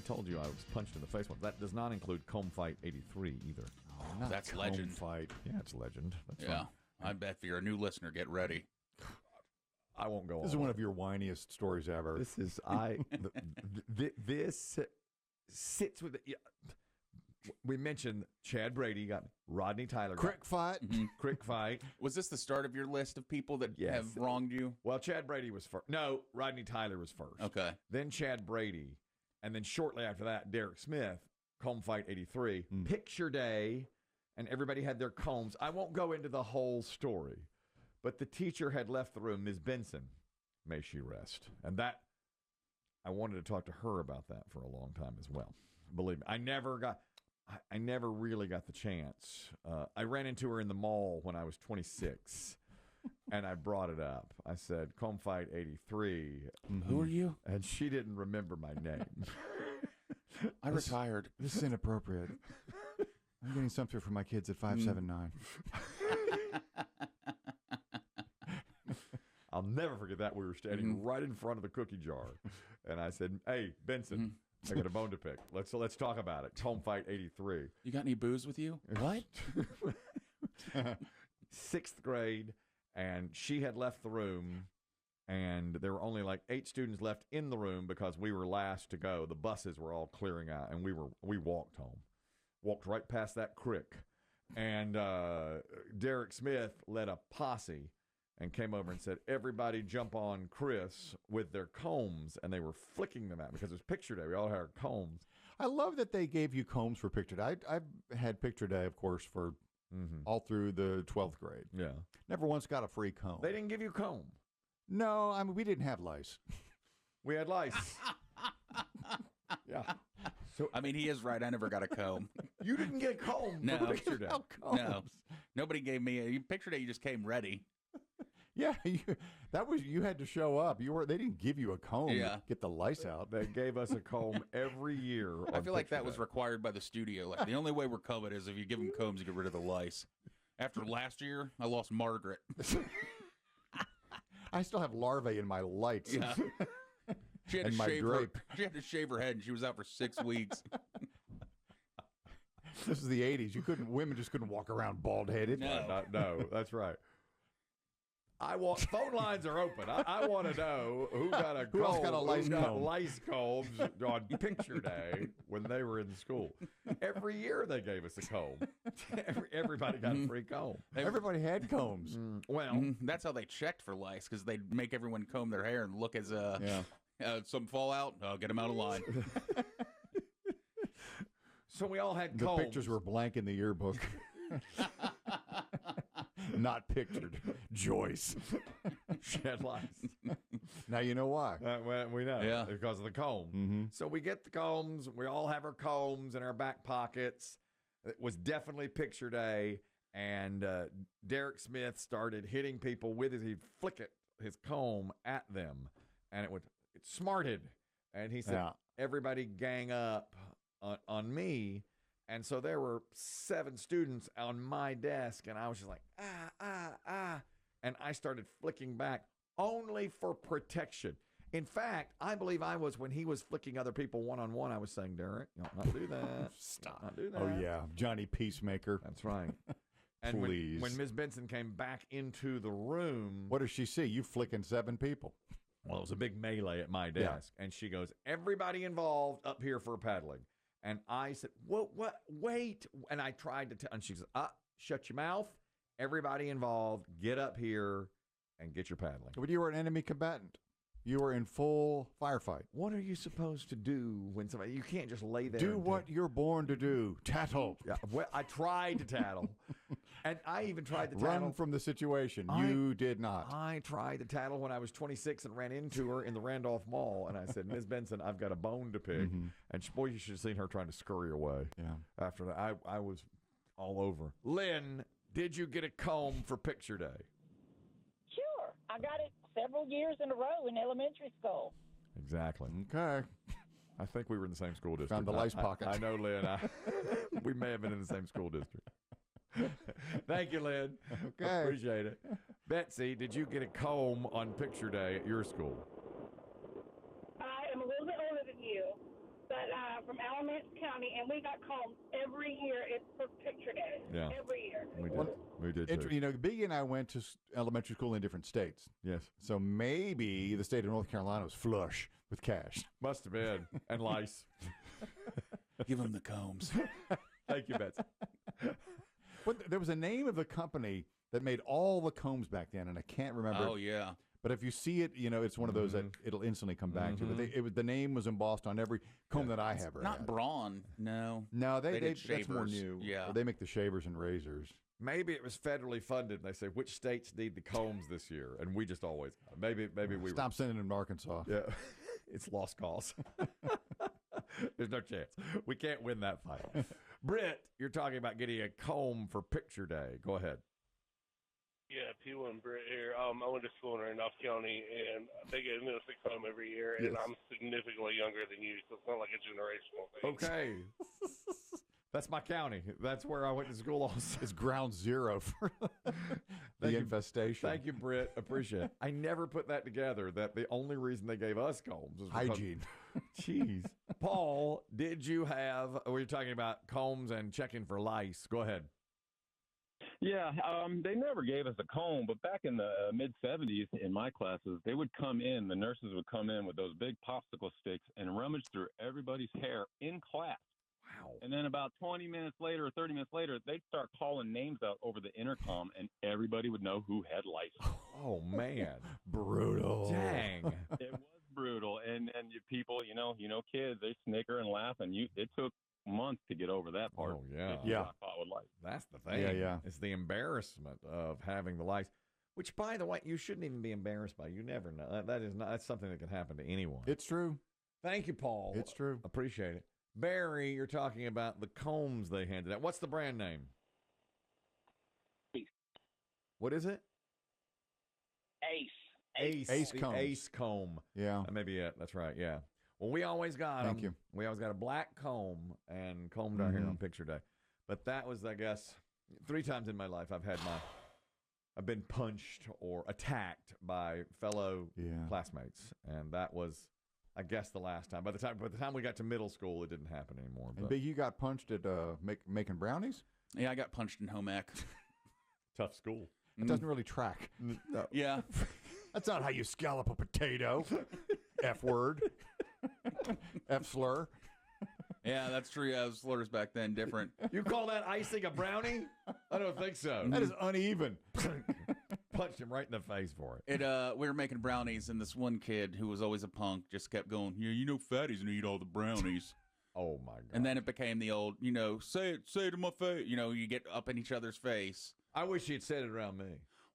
told you I was punched in the face once. That does not include Comb Fight 83 either. Oh, that's legend. Fight. Yeah, it's legend. That's Yeah. fine. I bet if you're a new listener, get ready. I won't go on. This is one of your whiniest stories ever. This is this sits with the. We mentioned Chad Brady got Rodney Tyler. Crick fight. Crick fight. Was this the start of your list of people that have wronged you? Well, Chad Brady was first. No, Rodney Tyler was first. Okay. Then Chad Brady. And then shortly after that, Derek Smith, Comb Fight 83. Picture day. And everybody had their combs. I won't go into the whole story. But the teacher had left the room, Ms. Benson. May she rest. And that, I wanted to talk to her about that for a long time as well. Believe me, I never really got the chance. I ran into her in the mall when I was 26, and I brought it up. I said, Comb Fight 83. Who are you? And she didn't remember my name. I retired. This is inappropriate. I'm getting something for my kids at 579. I'll never forget that. We were standing right in front of the cookie jar, and I said, hey, Benson, I got a bone to pick. Let's talk about it. Comb Fight 83. You got any booze with you? What? Sixth grade, and she had left the room, and there were only like 8 students left in the room because we were last to go. The buses were all clearing out, and we walked home. Walked right past that crick. And Derek Smith led a posse and came over and said, everybody jump on Chris with their combs. And they were flicking them out because it was picture day. We all had our combs. I love that they gave you combs for picture day. I've had picture day, of course, for all through the 12th grade. Yeah. Never once got a free comb. They didn't give you a comb. No, I mean, we didn't have lice. We had lice. Yeah. So I mean, he is right. I never got a comb. You didn't get a comb No. for picture day. No, nobody gave me a picture day. You just came ready. Yeah, you had to show up. They didn't give you a comb to get the lice out. They gave us a comb every year. I feel like that was required by the studio. Like the only way we're covered is if you give them combs, you get rid of the lice. After last year, I lost Margaret. I still have larvae in my lights. Yeah. She had And to my shave drape. She had to shave her head, and she was out for 6 weeks. This is the 80s. Women just couldn't walk around bald headed. No, that's right. Phone lines are open. I want to know who got a Who else got a lice comb? lice combs on picture day when they were in school. Every year they gave us a comb. Everybody got a free comb. Everybody had combs. Well, That's how they checked for lice, because they'd make everyone comb their hair and look as some fallout. Get them out of line. so we all had The combs. pictures were blank in the yearbook. Not pictured. Joyce. Shed lice. Now you know why. Well, we know. Yeah. Because of the comb. So we get the combs. We all have our combs in our back pockets. It was definitely picture day. And Derek Smith started hitting people with he'd flick his comb at them. And it smarted. And he said, everybody gang up on me. And so there were 7 students on my desk, and I was just like, and I started flicking back only for protection. In fact, I believe I was, when he was flicking other people one-on-one, I was saying, Derek, you don't not do that. Stop. Not do that. Oh, yeah. Johnny Peacemaker. That's right. And Please. when Ms. Benson came back into the room. What does she see? You flicking 7 people. Well, it was a big melee at my desk. And she goes, everybody involved up here for paddling. And I said, what, wait. And I tried to tell, and she said, shut your mouth. Everybody involved, get up here and get your paddling. But you were an enemy combatant. You were in full firefight. What are you supposed to do when somebody, you can't just lay there. Do what you're born to do. Tattle. Yeah, well, I tried to tattle. And I even tried to tattle. Run from the situation. You did not. I tried to tattle when I was 26 and ran into her in the Randolph Mall. And I said, Ms. Benson, I've got a bone to pick. And boy, you should have seen her trying to scurry away. Yeah. After that, I was all over. Lynn, did you get a comb for picture day? Sure. I got it several years in a row in elementary school. Exactly. Okay. I think we were in the same school district. Found the lice pocket. I know, Lynn. We may have been in the same school district. Thank you, Lynn. Okay. Appreciate it. Betsy, did you get a comb on picture day at your school? I am a little bit older than you, but from Alamance County, and we got combs every year. It's for picture day. Yeah. Every year. We did too. You know, Biggie and I went to elementary school in different states. Yes. So maybe the state of North Carolina was flush with cash. Must have been. And lice. Give him the combs. Thank you, Betsy. But there was a name of the company that made all the combs back then, and I can't remember. Oh, yeah. But if you see it, you know, it's one of those that it'll instantly come back to. But the name was embossed on every comb that I have ever Not had. Braun, no. No, they did that's more shavers. new. Yeah. They make the shavers and razors. Maybe it was federally funded. And they say, which states need the combs this year? And we just always got it. Maybe we Stop sending them to Arkansas. Yeah. It's lost cause. There's no chance. We can't win that fight. Britt, you're talking about getting a comb for picture day. Go ahead. Yeah, P1 Britt here. I went to school in Randolph County, and they gave me a sick comb every year, and I'm significantly younger than you, so it's not like a generational thing. Okay. That's my county. That's where I went to school also. It's ground zero for the infestation. Thank you, Britt. Appreciate it. I never put that together, that the only reason they gave us combs was because, Hygiene. Jeez. Paul, did you have, we were talking about combs and checking for lice. Go ahead. Yeah, they never gave us a comb, but back in the mid-'70s in my classes, they would come in, the nurses would come in with those big popsicle sticks and rummage through everybody's hair in class. Wow. And then about 20 minutes later or 30 minutes later, they'd start calling names out over the intercom, and everybody would know who had lice. Oh, man. Brutal. Dang. It was brutal. And you people, you know, kids, they snicker and laugh, and it took months to get over that part. Oh, yeah. If you got caught with lice. That's the thing. Yeah. It's the embarrassment of having the lice, which, by the way, you shouldn't even be embarrassed by. You never know. That's something that can happen to anyone. It's true. Thank you, Paul. It's true. Appreciate it. Barry, you're talking about the combs they handed out. What's the brand name? Ace. What is it? Ace. Ace The combs. Ace comb. Yeah. That may be it. That's right. Yeah. Well, we always got Thank them. you. We always got a black comb and combed our hair on picture day. But that was, I guess, 3 times in my life I've been punched or attacked by fellow classmates, and that was, I guess, the last time. By the time we got to middle school, it didn't happen anymore. And But Big, you got punched at making brownies? Yeah, I got punched in home ec. tough school. It doesn't really track. No. Yeah. That's not how you scallop a potato. F word. F slur. Yeah, that's true. Yeah, slurs back then different. You call that icing a brownie? I don't think so. That is uneven. Punched him right in the face for it. We were making brownies, and this one kid who was always a punk just kept going, yeah, you know fatties and eat all the brownies. Oh, my God. And then it became the old, say it to my face. You get up in each other's face. I wish he had said it around me.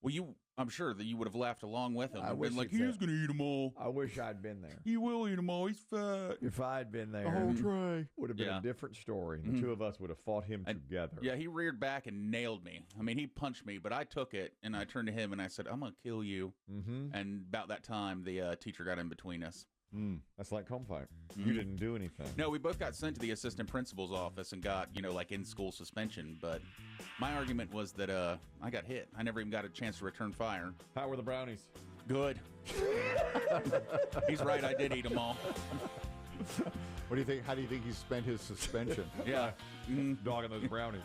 Well, I'm sure that you would have laughed along with him. I And wish been like, he'd he's said- going to eat them all. I wish I'd been there. He will eat them all. He's fat. If I'd been there, The whole tray. would have been Yeah. a different story. The two of us would have fought him together. Yeah, he reared back and nailed me. I mean, he punched me, but I took it, and I turned to him, and I said, I'm going to kill you. Mm-hmm. And about that time, the teacher got in between us. That's like comb fight. You didn't do anything. No, we both got sent to the assistant principal's office and got, like in-school suspension. But my argument was that I got hit. I never even got a chance to return fire. How were the brownies? Good. He's right. I did eat them all. What do you think? How do you think he spent his suspension? Yeah. Dogging those brownies.